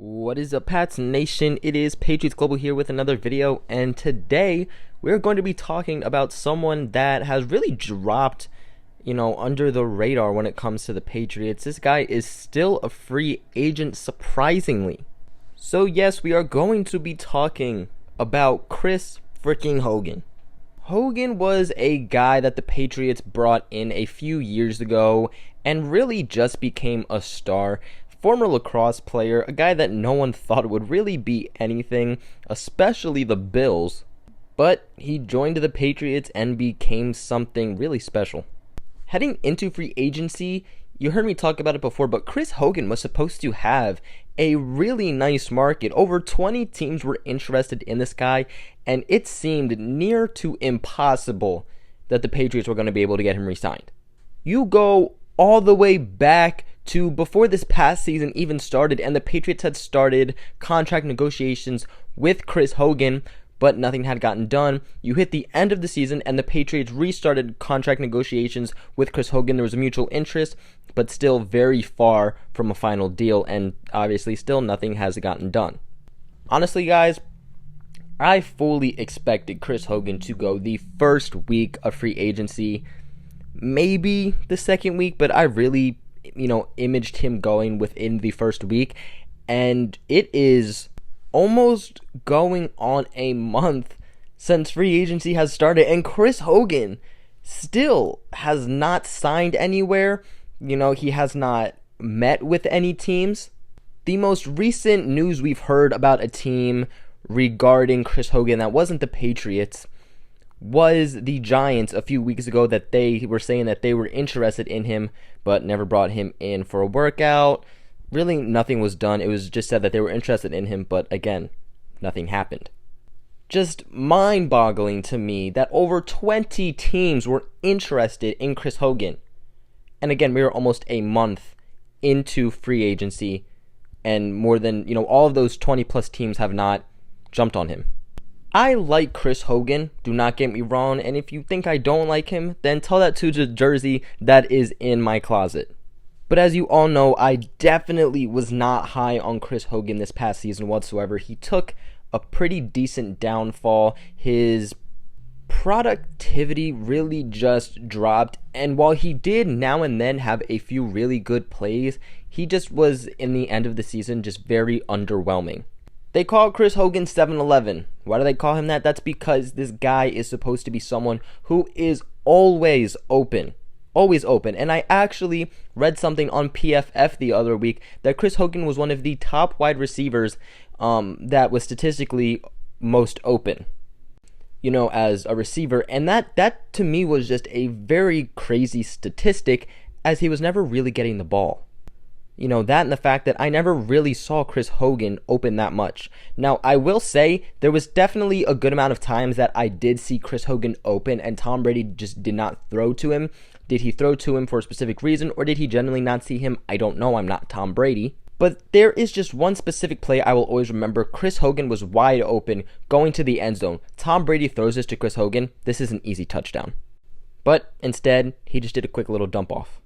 What is up, Pats Nation? It is Patriots Global here with another video, and today we're going to be talking about someone that has really dropped, under the radar when it comes to the Patriots. This guy is still a free agent, surprisingly. So yes, we are going to be talking about Chris freaking Hogan. Hogan was a guy that the Patriots brought in a few years ago and really just became a star. Former lacrosse player, a guy that no one thought would really be anything, especially the Bills, but he joined the Patriots and became something really special. Heading into free agency, you heard me talk about it before, but Chris Hogan was supposed to have a really nice market. Over 20 teams were interested in this guy, and it seemed near to impossible that the Patriots were going to be able to get him re-signed. You go all the way back to before this past season even started, and the Patriots had started contract negotiations with Chris Hogan, but nothing had gotten done. You hit the end of the season, and the Patriots restarted contract negotiations with Chris Hogan. There was a mutual interest, but still very far from a final deal, and obviously still nothing has gotten done. Honestly, guys, I fully expected Chris Hogan to go the first week of free agency, maybe the second week, but I really imaged him going within the first week, and it is almost going on a month since free agency has started, and Chris Hogan still has not signed anywhere. He has not met with any teams. The most recent news we've heard about a team regarding Chris Hogan that wasn't the Patriots was the Giants a few weeks ago, that they were saying that they were interested in him but never brought him in for a workout. Really nothing was done. It was just said that they were interested in him, but again, nothing happened. Just mind-boggling to me that over 20 teams were interested in Chris Hogan. And again, we are almost a month into free agency, and more than, all of those 20 plus teams have not jumped on him. I like Chris Hogan, do not get me wrong, and if you think I don't like him, then tell that to the jersey that is in my closet. But as you all know, I definitely was not high on Chris Hogan this past season whatsoever. He took a pretty decent downfall. His productivity really just dropped, and while he did now and then have a few really good plays, he just was, in the end of the season, just very underwhelming. They call Chris Hogan 7-Eleven. Why do they call him that? That's because this guy is supposed to be someone who is always open. Always open. And I actually read something on PFF the other week that Chris Hogan was one of the top wide receivers that was statistically most open, as a receiver. And that to me was just a very crazy statistic, as he was never really getting the ball. That and the fact that I never really saw Chris Hogan open that much. Now, I will say there was definitely a good amount of times that I did see Chris Hogan open and Tom Brady just did not throw to him. Did he throw to him for a specific reason, or did he generally not see him? I don't know. I'm not Tom Brady. But there is just one specific play I will always remember. Chris Hogan was wide open going to the end zone. Tom Brady throws this to Chris Hogan. This is an easy touchdown. But instead, he just did a quick little dump off.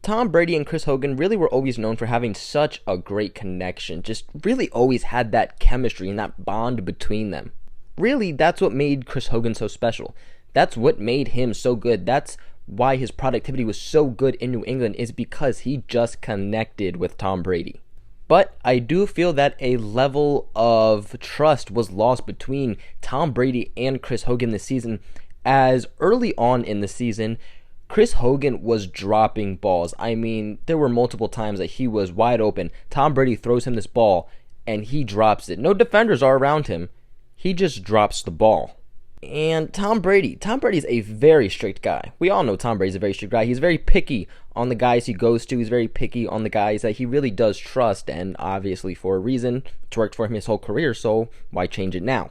Tom Brady and Chris Hogan really were always known for having such a great connection, just really always had that chemistry and that bond between them. Really, that's what made Chris Hogan so special. That's what made him so good. That's why his productivity was so good in New England, is because he just connected with Tom Brady. But I do feel that a level of trust was lost between Tom Brady and Chris Hogan this season, as early on in the season, Chris Hogan was dropping balls. I mean, there were multiple times that he was wide open. Tom Brady throws him this ball, and he drops it. No defenders are around him. He just drops the ball. And Tom Brady's a very strict guy. We all know Tom Brady's a very strict guy. He's very picky on the guys he goes to. He's very picky on the guys that he really does trust, and obviously for a reason. It's worked for him his whole career, so why change it now?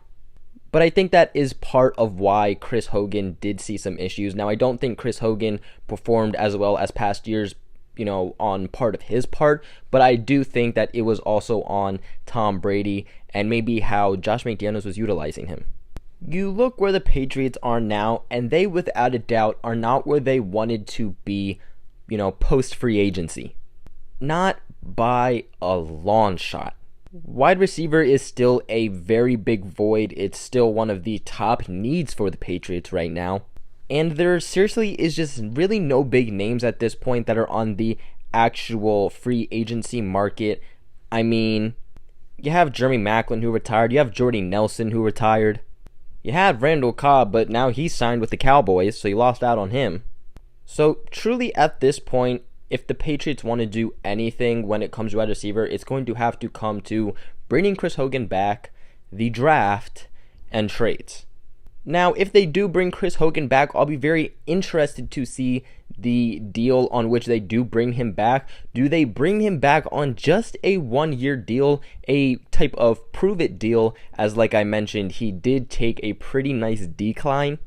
But I think that is part of why Chris Hogan did see some issues. Now, I don't think Chris Hogan performed as well as past years, on part of his part, but I do think that it was also on Tom Brady and maybe how Josh McDaniels was utilizing him. You look where the Patriots are now, and they without a doubt are not where they wanted to be, post-free agency. Not by a long shot. Wide receiver is still a very big void. It's still one of the top needs for the Patriots right now. And there seriously is just really no big names at this point that are on the actual free agency market. I mean, you have Jeremy Maclin who retired. You have Jordy Nelson who retired. You had Randall Cobb, but now he's signed with the Cowboys, so you lost out on him. So truly at this point, if the Patriots want to do anything when it comes to wide receiver, it's going to have to come to bringing Chris Hogan back, the draft, and trades. Now, if they do bring Chris Hogan back, I'll be very interested to see the deal on which they do bring him back. Do they bring him back on just a 1-year deal, a type of prove-it deal, as like I mentioned, he did take a pretty nice decline?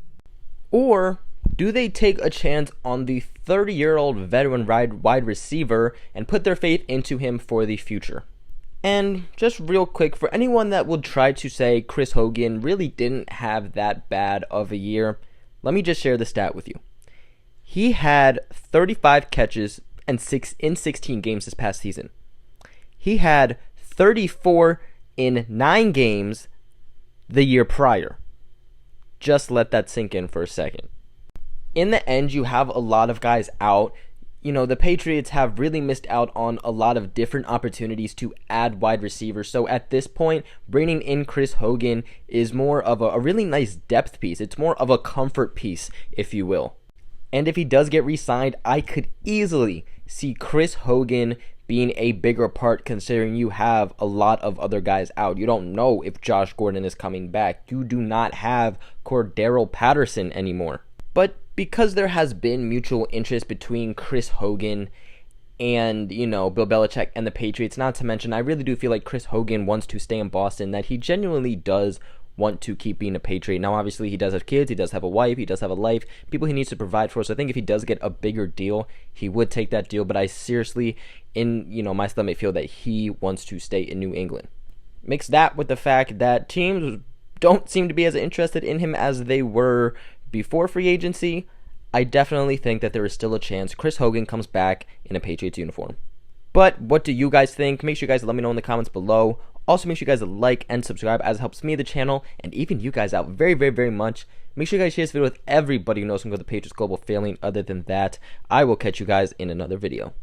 Or do they take a chance on the 30-year-old veteran wide receiver and put their faith into him for the future? And just real quick, for anyone that would try to say Chris Hogan really didn't have that bad of a year, let me just share the stat with you. He had 35 catches in 16 games this past season. He had 34 in 9 games the year prior. Just let that sink in for a second. In the end, you have a lot of guys out. You know, the Patriots have really missed out on a lot of different opportunities to add wide receivers. So at this point, bringing in Chris Hogan is more of a really nice depth piece. It's more of a comfort piece, if you will. And if he does get re-signed, I could easily see Chris Hogan being a bigger part, considering you have a lot of other guys out. You don't know if Josh Gordon is coming back. You do not have Cordero Patterson anymore. But because there has been mutual interest between Chris Hogan and, Bill Belichick and the Patriots, not to mention, I really do feel like Chris Hogan wants to stay in Boston, that he genuinely does want to keep being a Patriot. Now, obviously, he does have kids, he does have a wife, he does have a life, people he needs to provide for. So I think if he does get a bigger deal, he would take that deal. But I seriously, in my stomach, feel that he wants to stay in New England. Mix that with the fact that teams don't seem to be as interested in him as they were before free agency. I definitely think that there is still a chance Chris Hogan comes back in a Patriots uniform. But what do you guys think? Make sure you guys let me know in the comments below. Also, make sure you guys like and subscribe, as it helps me, the channel, and even you guys out very, very, very much. Make sure you guys share this video with everybody who knows who can go to Patriots Global. Failing other than that, I will catch you guys in another video.